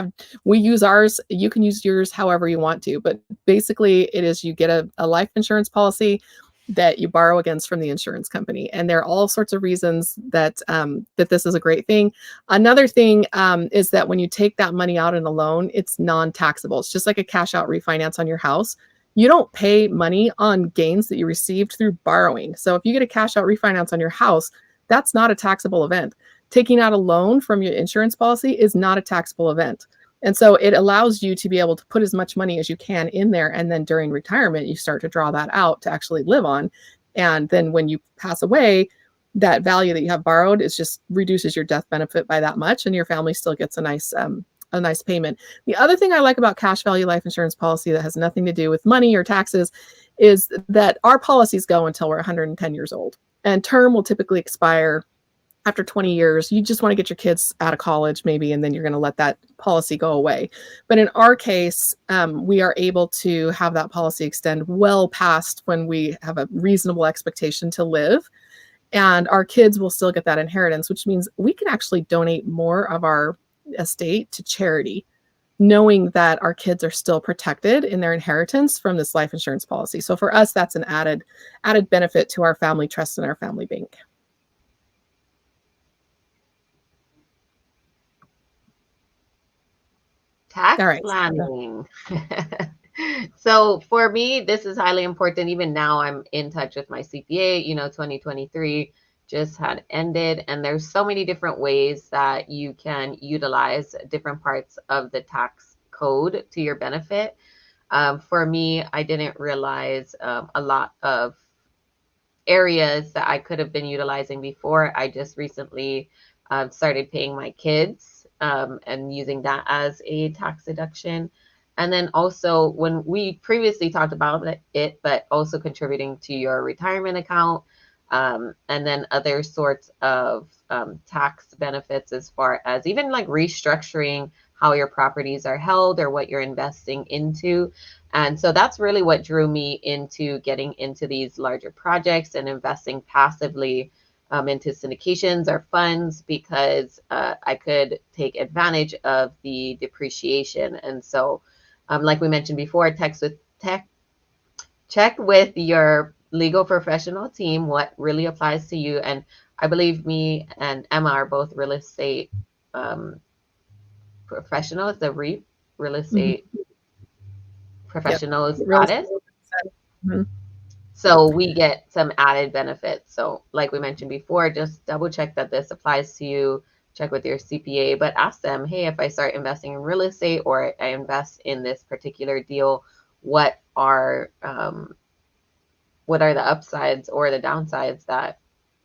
use ours. You can use yours however you want to, but basically it is you get a life insurance policy that you borrow against from the insurance company, and there are all sorts of reasons that that this is a great thing. Another thing is that when you take that money out in a loan, it's non-taxable. It's just like a cash out refinance on your house. You don't pay money on gains that you received through borrowing. So if you get a cash out refinance on your house, that's not a taxable event. Taking out a loan from your insurance policy is not a taxable event. And so it allows you to be able to put as much money as you can in there. And then during retirement, you start to draw that out to actually live on. And then when you pass away, that value that you have borrowed is just reduces your death benefit by that much. And your family still gets a nice payment. The other thing I like about cash value life insurance policy that has nothing to do with money or taxes is that our policies go until we're 110 years old. And term will typically expire after 20 years. You just want to get your kids out of college maybe, and then you're going to let that policy go away. But in our case, we are able to have that policy extend well past when we have a reasonable expectation to live. And our kids will still get that inheritance, which means we can actually donate more of our estate to charity, knowing that our kids are still protected in their inheritance from this life insurance policy. So for us, that's an added benefit to our family trust and our family bank. All Tax right. planning. So for me, this is highly important. Even now, I'm in touch with my CPA. 2023 just had ended, and there's so many different ways that you can utilize different parts of the tax code to your benefit. For me, I didn't realize a lot of areas that I could have been utilizing before. I just recently started paying my kids and using that as a tax deduction. And then also, when we previously talked about it, but also contributing to your retirement account, and then other sorts of tax benefits, as far as even like restructuring how your properties are held or what you're investing into. And so that's really what drew me into getting into these larger projects and investing passively into syndications or funds, because I could take advantage of the depreciation. And so, like we mentioned before, check with your legal professional team what really applies to you. And I believe me and Emma are both real estate professionals, the real Mhm. estate Yep. professional Real estate. status. Mhm. So we get some added benefits. So like we mentioned before, just double check that this applies to you. Check with your CPA, but ask them, hey, if I start investing in real estate or I invest in this particular deal, what are the upsides or the downsides that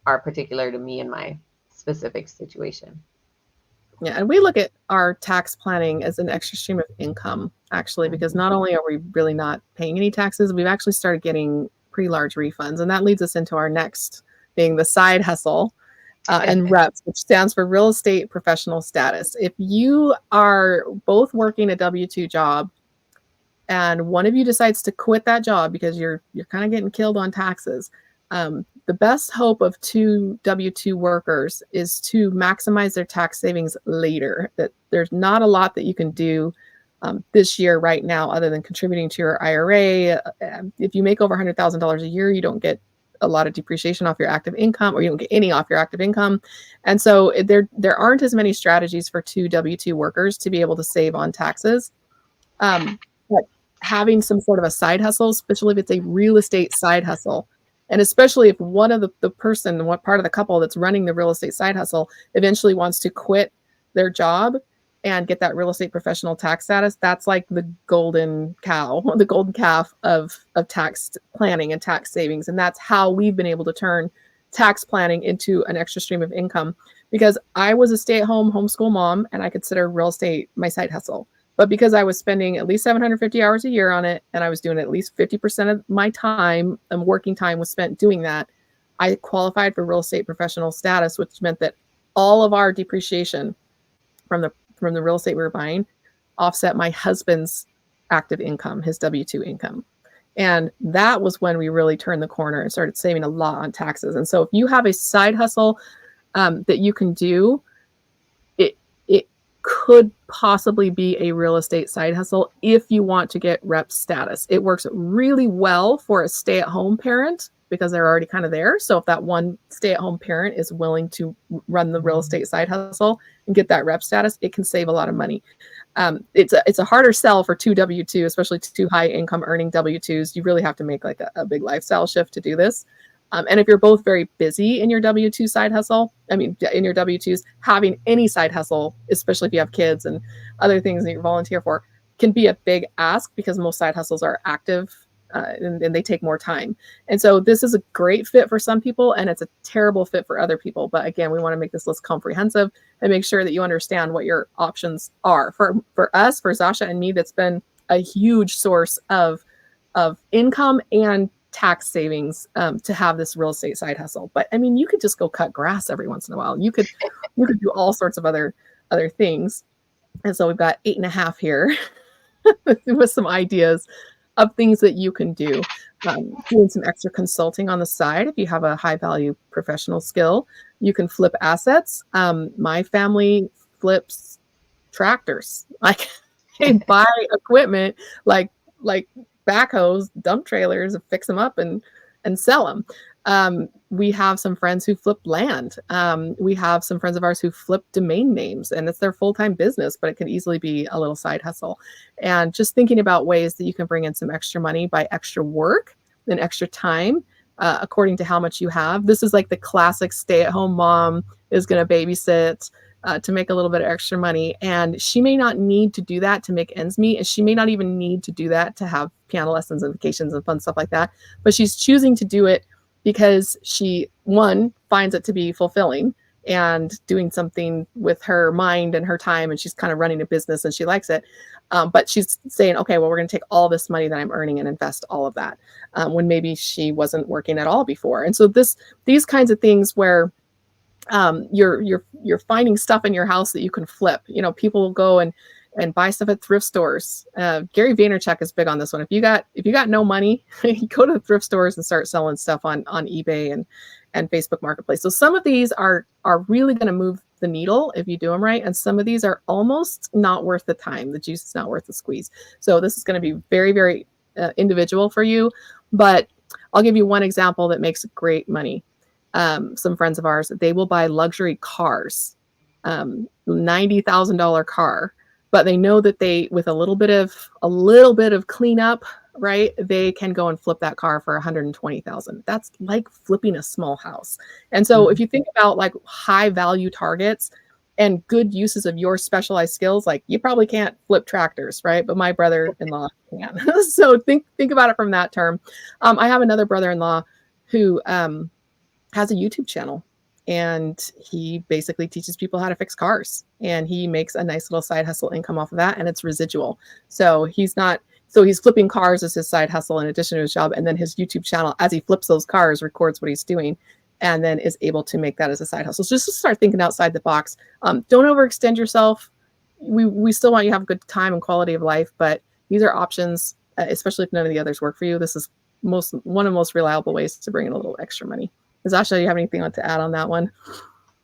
are particular to me in my specific situation? Yeah, and we look at our tax planning as an extra stream of income, actually, because not only are we really not paying any taxes, we've actually started getting pretty large refunds. And that leads us into our next being the side hustle and REPS, which stands for real estate professional status. If you are both working a W-2 job and one of you decides to quit that job because you're kind of getting killed on taxes, the best hope of two W-2 workers is to maximize their tax savings later. That there's not a lot that you can do this year right now other than contributing to your IRA. If you make over $100,000 a year, you don't get a lot of depreciation off your active income, or you don't get any off your active income. And so there aren't as many strategies for two W-2 workers to be able to save on taxes. But having some sort of a side hustle, especially if it's a real estate side hustle, and especially if one of the person, what part of the couple that's running the real estate side hustle eventually wants to quit their job and get that real estate professional tax status, that's like the golden cow, the golden calf of tax planning and tax savings. And that's how we've been able to turn tax planning into an extra stream of income, because I was a stay-at-home homeschool mom and I consider real estate my side hustle. But because I was spending at least 750 hours a year on it, and I was doing at least 50% of my time and working time was spent doing that, I qualified for real estate professional status, which meant that all of our depreciation from the real estate we were buying offset my husband's active income, his W-2 income. And that was when we really turned the corner and started saving a lot on taxes. And so if you have a side hustle that you can do, it could possibly be a real estate side hustle if you want to get rep status. It works really well for a stay-at-home parent because they're already kind of there. So if that one stay-at-home parent is willing to run the real estate side hustle and get that rep status, it can save a lot of money. It's a harder sell for two W-2, especially two high income earning W-2s. You really have to make like a big lifestyle shift to do this. And if you're both very busy in your W-2 side hustle, I mean, in your W-2s, having any side hustle, especially if you have kids and other things that you volunteer for, can be a big ask because most side hustles are active and they take more time. And so this is a great fit for some people and it's a terrible fit for other people. But again, we want to make this list comprehensive and make sure that you understand what your options are. For us, for Zasha and me, that's been a huge source of income and tax savings to have this real estate side hustle. But I mean, you could just go cut grass every once in a while. You could do all sorts of other things. And so we've got 8.5 here with some ideas of things that you can do. Doing some extra consulting on the side if you have a high value professional skill. You can flip assets. My family flips tractors. Like they buy equipment like backhoes, dump trailers, and fix them up and sell them. We have some friends who flip land. We have some friends of ours who flip domain names, and it's their full-time business, but it can easily be a little side hustle. And just thinking about ways that you can bring in some extra money by extra work and extra time, according to how much you have. This is like the classic stay-at-home mom is going to babysit to make a little bit of extra money. And she may not need to do that to make ends meet. And she may not even need to do that to have piano lessons and vacations and fun stuff like that. But she's choosing to do it because she, one, finds it to be fulfilling and doing something with her mind and her time. And she's kind of running a business and she likes it. But she's saying, okay, well, we're going to take all this money that I'm earning and invest all of that when maybe she wasn't working at all before. And so these kinds of things where you're finding stuff in your house that you can flip. You know, people will go and buy stuff at thrift stores. Gary Vaynerchuk is big on this one. If you got no money, you go to the thrift stores and start selling stuff on eBay and Facebook Marketplace. So some of these are really going to move the needle if you do them right, and some of these are almost not worth the time. The juice is not worth the squeeze. So this is going to be very, very individual for you. But I'll give you one example that makes great money. Some friends of ours, they will buy luxury cars, $90,000 car, but they know that they, with a little bit of cleanup, right, they can go and flip that car for 120,000. That's like flipping a small house. And so if you think about like high value targets and good uses of your specialized skills, like you probably can't flip tractors, right? But my brother-in-law can. So think about it from that term. I have another brother-in-law who has a YouTube channel, and he basically teaches people how to fix cars, and he makes a nice little side hustle income off of that, and it's residual. So he's flipping cars as his side hustle in addition to his job, and then his YouTube channel, as he flips those cars, records what he's doing and then is able to make that as a side hustle. So just to start thinking outside the box. Don't overextend yourself. We still want you to have a good time and quality of life, but these are options, especially if none of the others work for you. This is one of the most reliable ways to bring in a little extra money. Zasha, you have anything to add on that one?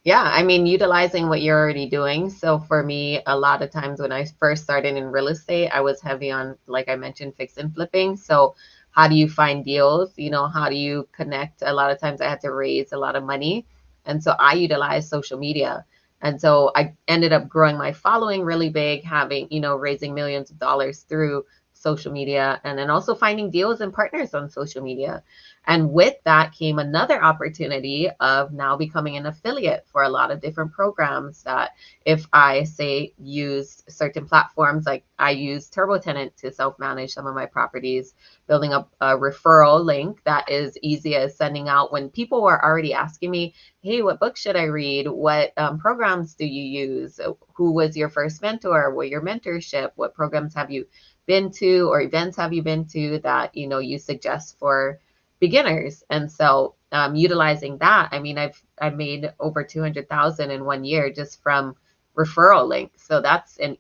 Yeah, I mean, utilizing what you're already doing. So for me, a lot of times when I first started in real estate, I was heavy on, like I mentioned, fix and flipping. So how do you find deals? You know, how do you connect? A lot of times I had to raise a lot of money. And so I utilized social media. And so I ended up growing my following really big, having, raising millions of dollars through social media, and then also finding deals and partners on social media. And with that came another opportunity of now becoming an affiliate for a lot of different programs that if I say use certain platforms, like I use TurboTenant to self-manage some of my properties, building up a referral link that is easy as sending out when people were already asking me, hey, what book should I read? What programs do you use? Who was your first mentor? What your mentorship? What programs have you been to or events have you been to that, you suggest for beginners? And so utilizing that, I mean, I've made over 200,000 in 1 year just from referral links. So that's an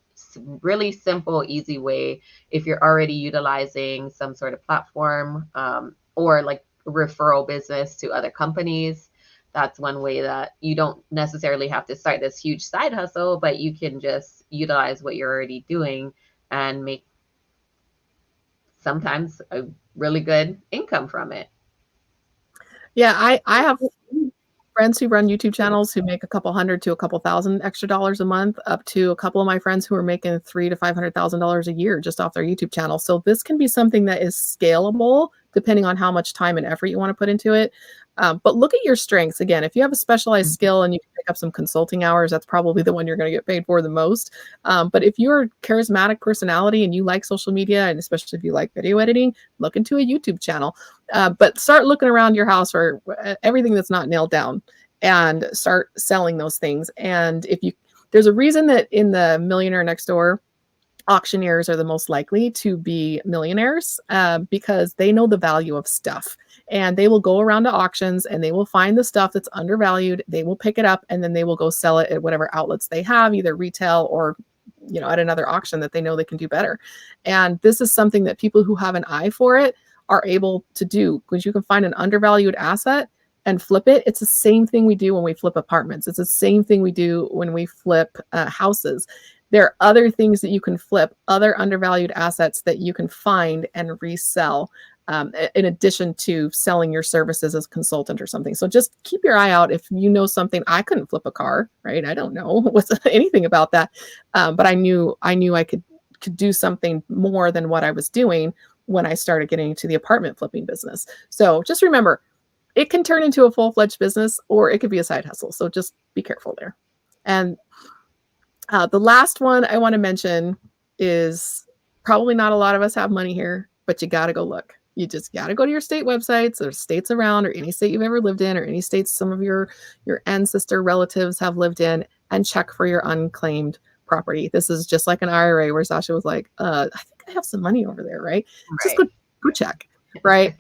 really simple, easy way. If you're already utilizing some sort of platform, or like referral business to other companies, that's one way that you don't necessarily have to start this huge side hustle, but you can just utilize what you're already doing and make sometimes a really good income from it. Yeah, I have friends who run YouTube channels who make a couple hundred to a couple thousand extra dollars a month, up to a couple of my friends who are making $300,000 to $500,000 a year just off their YouTube channel. So this can be something that is scalable depending on how much time and effort you want to put into it. But look at your strengths. Again, if you have a specialized skill and you can pick up some consulting hours, that's probably the one you're going to get paid for the most. But if you're a charismatic personality and you like social media, and especially if you like video editing, look into a YouTube channel. But start looking around your house for everything that's not nailed down and start selling those things. And if you, there's a reason that in the Millionaire Next Door, auctioneers are the most likely to be millionaires, because they know the value of stuff, and they will go around to auctions and they will find the stuff that's undervalued. They will pick it up and then they will go sell it at whatever outlets they have, either retail or at another auction that they know they can do better. And this is something that people who have an eye for it are able to do, because you can find an undervalued asset and flip it. It's the same thing we do when we flip apartments. It's the same thing we do when we flip houses. There are other things that you can flip, other undervalued assets that you can find and resell, in addition to selling your services as a consultant or something. So just keep your eye out. If you know something, I couldn't flip a car, right? I don't know what's anything about that, but I knew I could do something more than what I was doing when I started getting into the apartment flipping business. So just remember, it can turn into a full-fledged business or it could be a side hustle. So just be careful there. And the last one I want to mention is, probably not a lot of us have money here, but you got to go look. You just got to go to your state websites or states around, or any state you've ever lived in, or any states some of your ancestor relatives have lived in, and check for your unclaimed property. This is just like an IRA where Sasha was like, I think I have some money over there, right? Just go check, right?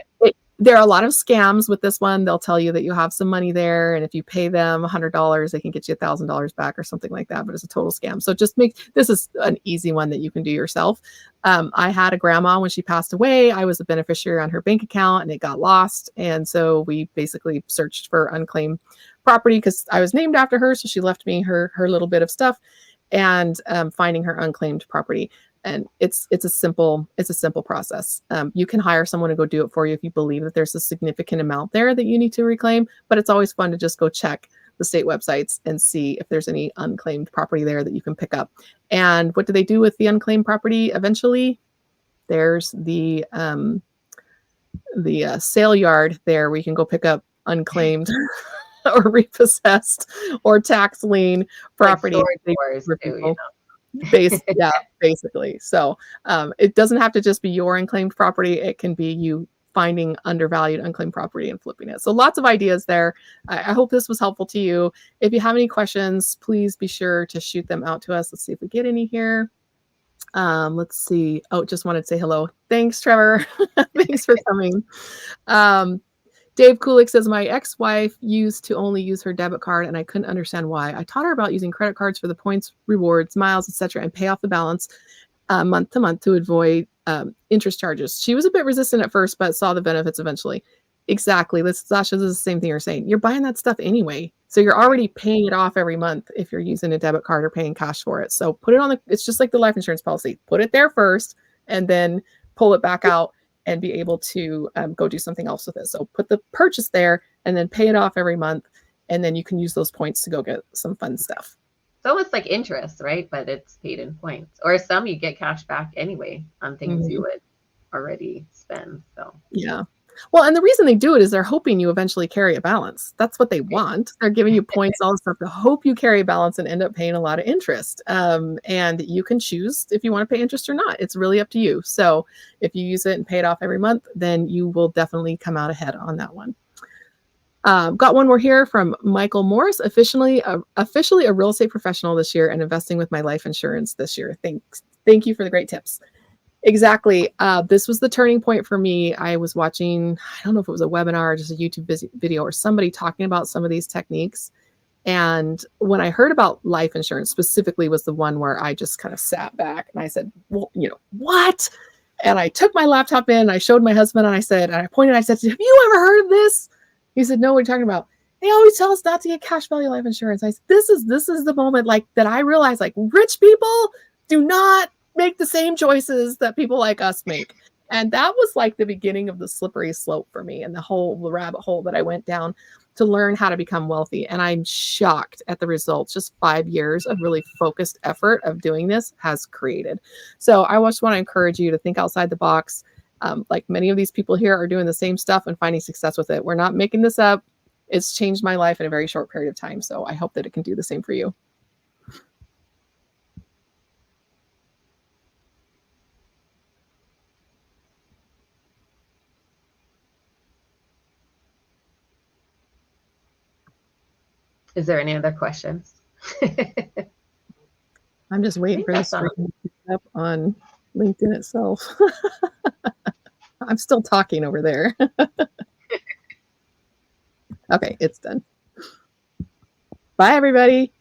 There are a lot of scams with this one. They'll tell you that you have some money there, and if you pay them $100, they can get you $1,000 back or something like that. But it's a total scam. So just this is an easy one that you can do yourself. I had a grandma when she passed away. I was a beneficiary on her bank account, and it got lost. And so we basically searched for unclaimed property because I was named after her. So she left me her little bit of stuff, and finding her unclaimed property. And it's a simple process. You can hire someone to go do it for you if you believe that there's a significant amount there that you need to reclaim, but it's always fun to just go check the state websites and see if there's any unclaimed property there that you can pick up. And what do they do with the unclaimed property? Eventually, there's the sale yard there where you can go pick up unclaimed or repossessed or tax lien property. Like storage too, Basically. So it doesn't have to just be your unclaimed property. It can be you finding undervalued unclaimed property and flipping it. So lots of ideas there. I hope this was helpful to you. If you have any questions, please be sure to shoot them out to us. Let's see if we get any here. Let's see. Oh, just wanted to say hello. Thanks, Trevor. Thanks for coming. Dave Kulik says, my ex-wife used to only use her debit card, and I couldn't understand why. I taught her about using credit cards for the points, rewards, miles, etc., and pay off the balance month to month to avoid interest charges. She was a bit resistant at first, but saw the benefits eventually. Exactly. Sasha, this is the same thing you're saying. You're buying that stuff anyway. So you're already paying it off every month if you're using a debit card or paying cash for it. So put it on it's just like the life insurance policy. Put it there first and then pull it back out and be able to go do something else with it. So put the purchase there and then pay it off every month. And then you can use those points to go get some fun stuff. It's almost like interest, right? But it's paid in points. Or some you get cash back anyway on things you would already spend. So yeah. Well, and the reason they do it is they're hoping you eventually carry a balance. That's what they want. They're giving you points, all this stuff to hope you carry a balance and end up paying a lot of interest. And you can choose if you want to pay interest or not. It's really up to you. So if you use it and pay it off every month, then you will definitely come out ahead on that one. Got one more here from Michael Morris, officially a real estate professional this year and investing with my life insurance this year. Thanks. Thank you for the great tips. Exactly. This was the turning point for me. I was watching, I don't know if it was a webinar or just a YouTube video or somebody talking about some of these techniques. And when I heard about life insurance specifically was the one where I just kind of sat back and I said, well, what? And I took my laptop in and I showed my husband and I pointed, I said, have you ever heard of this? He said, no, what are you talking about? They always tell us not to get cash value life insurance. I said, this is the moment like that I realized like rich people do not make the same choices that people like us make. And that was like the beginning of the slippery slope for me and the rabbit hole that I went down to learn how to become wealthy. And I'm shocked at the results just 5 years of really focused effort of doing this has created. So I just want to encourage you to think outside the box. Like many of these people here are doing the same stuff and finding success with it. We're not making this up. It's changed my life in a very short period of time. So I hope that it can do the same for you. Is there any other questions? I'm just waiting for the screen to pick up on LinkedIn itself. I'm still talking over there. Okay, it's done. Bye, everybody.